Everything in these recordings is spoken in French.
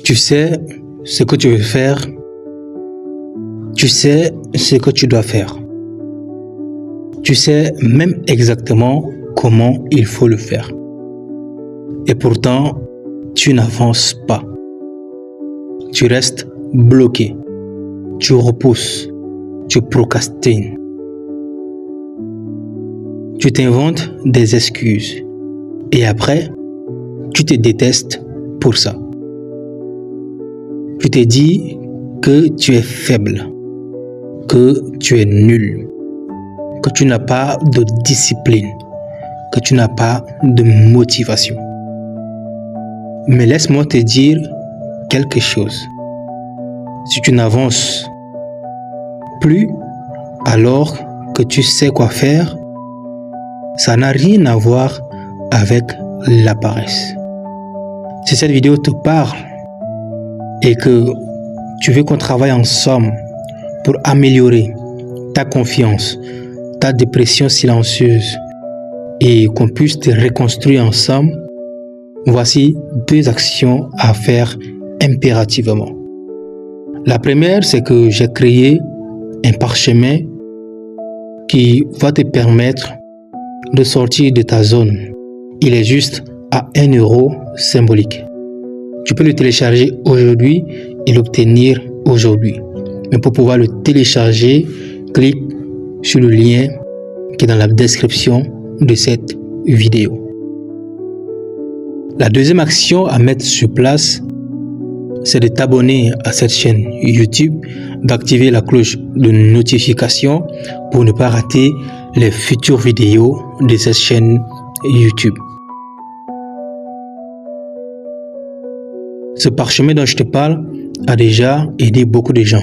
Tu sais ce que tu veux faire. Tu sais ce que tu dois faire. Tu sais même exactement comment il faut le faire. Et pourtant, tu n'avances pas. Tu restes bloqué. Tu repousses. Tu procrastines. Tu t'inventes des excuses. Et après, tu te détestes pour ça. Tu te dis que tu es faible, que tu es nul, que tu n'as pas de discipline, que tu n'as pas de motivation. Mais laisse-moi te dire quelque chose. Si tu n'avances plus alors que tu sais quoi faire, ça n'a rien à voir avec la paresse. Si cette vidéo te parle et que tu veux qu'on travaille ensemble pour améliorer ta confiance, ta dépression silencieuse et qu'on puisse te reconstruire ensemble, voici 2 actions à faire impérativement. La première, c'est que j'ai créé un parchemin qui va te permettre de sortir de ta zone. Il est juste à 1 € symbolique. Tu peux le télécharger aujourd'hui et l'obtenir aujourd'hui. Mais pour pouvoir le télécharger, clique sur le lien qui est dans la description de cette vidéo. La deuxième action à mettre sur place, c'est de t'abonner à cette chaîne YouTube, d'activer la cloche de notification pour ne pas rater les futures vidéos de cette chaîne YouTube. Ce parchemin dont je te parle a déjà aidé beaucoup de gens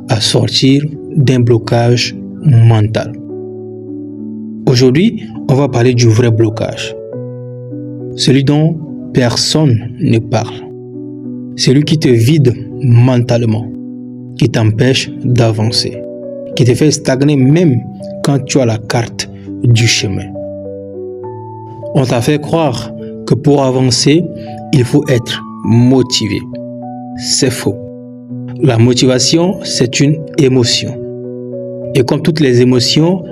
à sortir d'un blocage mental. Aujourd'hui, on va parler du vrai blocage. Celui dont personne ne parle. Celui qui te vide mentalement, qui t'empêche d'avancer, qui te fait stagner même quand tu as la carte du chemin. On t'a fait croire que pour avancer, il faut être motivé. C'est faux. La motivation, c'est une émotion. Et comme toutes les émotions,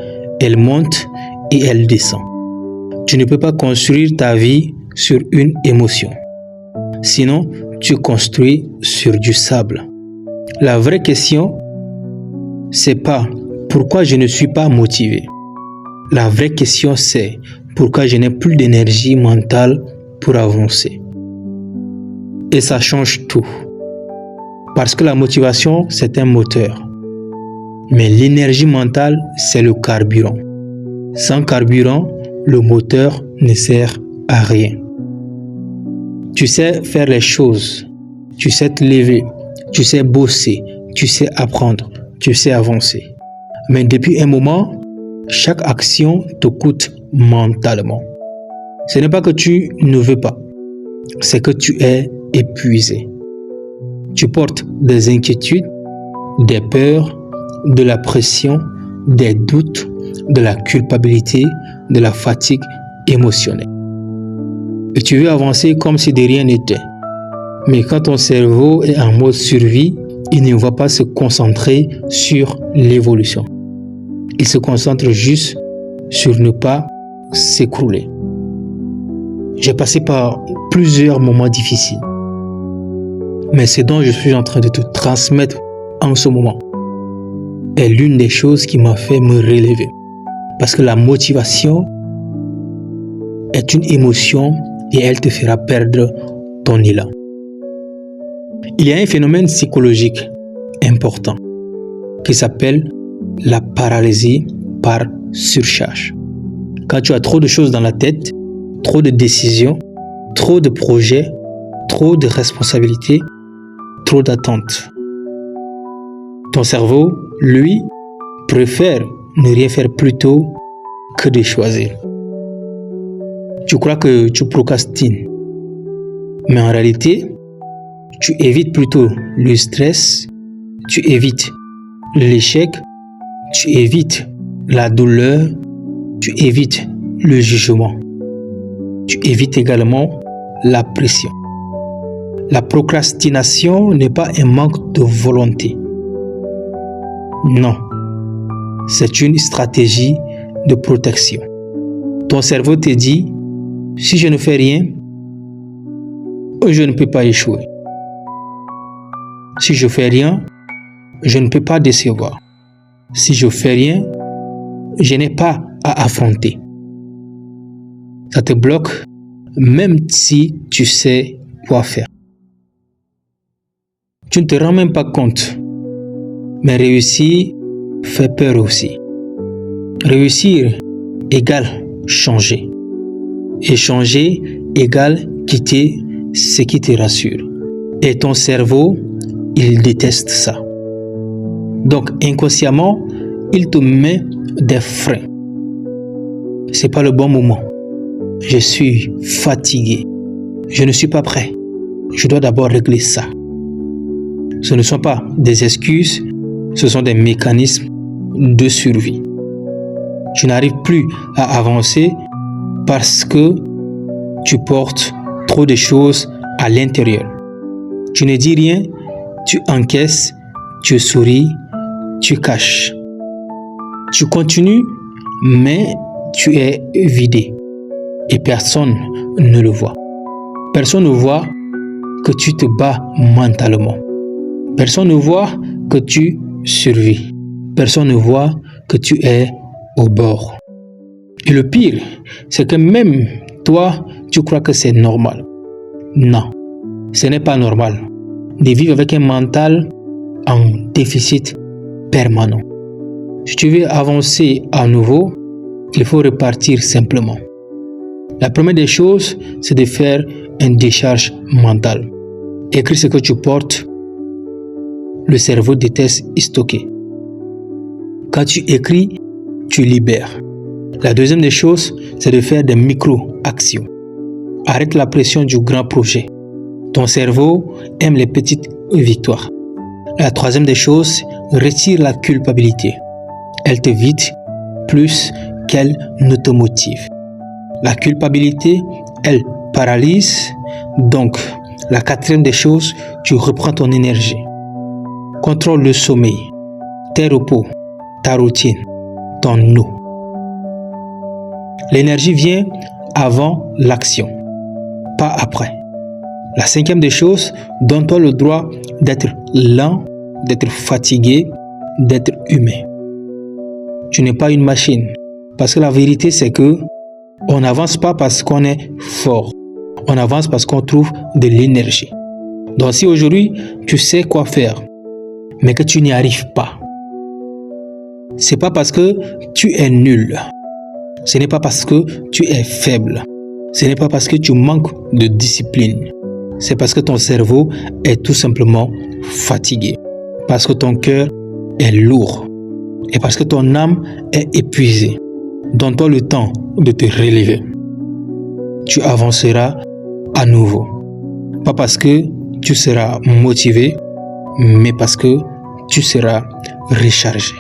elle monte et elle descend. Tu ne peux pas construire ta vie sur une émotion. Sinon, tu construis sur du sable. La vraie question, c'est pas pourquoi je ne suis pas motivé. La vraie question, c'est pourquoi je n'ai plus d'énergie mentale pour avancer. Et ça change tout. Parce que la motivation, c'est un moteur. Mais l'énergie mentale, c'est le carburant. Sans carburant, le moteur ne sert à rien. Tu sais faire les choses. Tu sais te lever. Tu sais bosser. Tu sais apprendre. Tu sais avancer. Mais depuis un moment, chaque action te coûte mentalement. Ce n'est pas que tu ne veux pas. C'est que tu es épuisé. Tu portes des inquiétudes, des peurs, de la pression, des doutes, de la culpabilité, de la fatigue émotionnelle. Et tu veux avancer comme si de rien n'était. Mais quand ton cerveau est en mode survie, il ne va pas se concentrer sur l'évolution. Il se concentre juste sur ne pas s'écrouler. J'ai passé par plusieurs moments difficiles. Mais ce dont je suis en train de te transmettre en ce moment est l'une des choses qui m'a fait me relever. Parce que la motivation est une émotion et elle te fera perdre ton élan. Il y a un phénomène psychologique important qui s'appelle la paralysie par surcharge. Quand tu as trop de choses dans la tête, trop de décisions, trop de projets, trop de responsabilités, trop d'attentes. Ton cerveau, lui, préfère ne rien faire plutôt que de choisir. Tu crois que tu procrastines, mais en réalité, tu évites plutôt le stress, tu évites l'échec, tu évites la douleur, tu évites le jugement. Tu évites également la pression. La procrastination n'est pas un manque de volonté. Non, c'est une stratégie de protection. Ton cerveau te dit, si je ne fais rien, je ne peux pas échouer. Si je fais rien, je ne peux pas décevoir. Si je fais rien, je n'ai pas à affronter. Ça te bloque même si tu sais quoi faire. Tu ne te rends même pas compte. Mais réussir fait peur aussi. Réussir égale changer. Et changer égale quitter ce qui te rassure. Et ton cerveau, il déteste ça. Donc inconsciemment, il te met des freins. C'est pas le bon moment. Je suis fatigué. Je ne suis pas prêt. Je dois d'abord régler ça. Ce ne sont pas des excuses, ce sont des mécanismes de survie. Tu n'arrives plus à avancer parce que tu portes trop de choses à l'intérieur. Tu ne dis rien, tu encaisses, tu souris, tu caches. Tu continues, mais tu es vidé. Et personne ne le voit. Personne ne voit que tu te bats mentalement. Personne ne voit que tu survis. Personne ne voit que tu es au bord. Et le pire, c'est que même toi, tu crois que c'est normal. Non, ce n'est pas normal de vivre avec un mental en déficit permanent. Si tu veux avancer à nouveau, il faut repartir simplement. La première des choses, c'est de faire une décharge mentale. Écris ce que tu portes. Le cerveau déteste stocker. Quand tu écris, tu libères. La deuxième des choses, c'est de faire des micro-actions. Arrête la pression du grand projet. Ton cerveau aime les petites victoires. La troisième des choses, retire la culpabilité. Elle te vide plus qu'elle ne te motive. La culpabilité, elle paralyse. Donc, la quatrième des choses, tu reprends ton énergie. Contrôle le sommeil, tes repos, ta routine, ton eau. L'énergie vient avant l'action, pas après. La cinquième des choses, donne-toi le droit d'être lent, d'être fatigué, d'être humain. Tu n'es pas une machine. Parce que la vérité, c'est que on n'avance pas parce qu'on est fort. On avance parce qu'on trouve de l'énergie. Donc si aujourd'hui, tu sais quoi faire, mais que tu n'y arrives pas, c'est pas parce que tu es nul. Ce n'est pas parce que tu es faible. Ce n'est pas parce que tu manques de discipline. C'est parce que ton cerveau est tout simplement fatigué. Parce que ton cœur est lourd. Et parce que ton âme est épuisée. Donne-toi le temps de te relever. Tu avanceras à nouveau. Pas parce que tu seras motivé, mais parce que tu seras rechargé.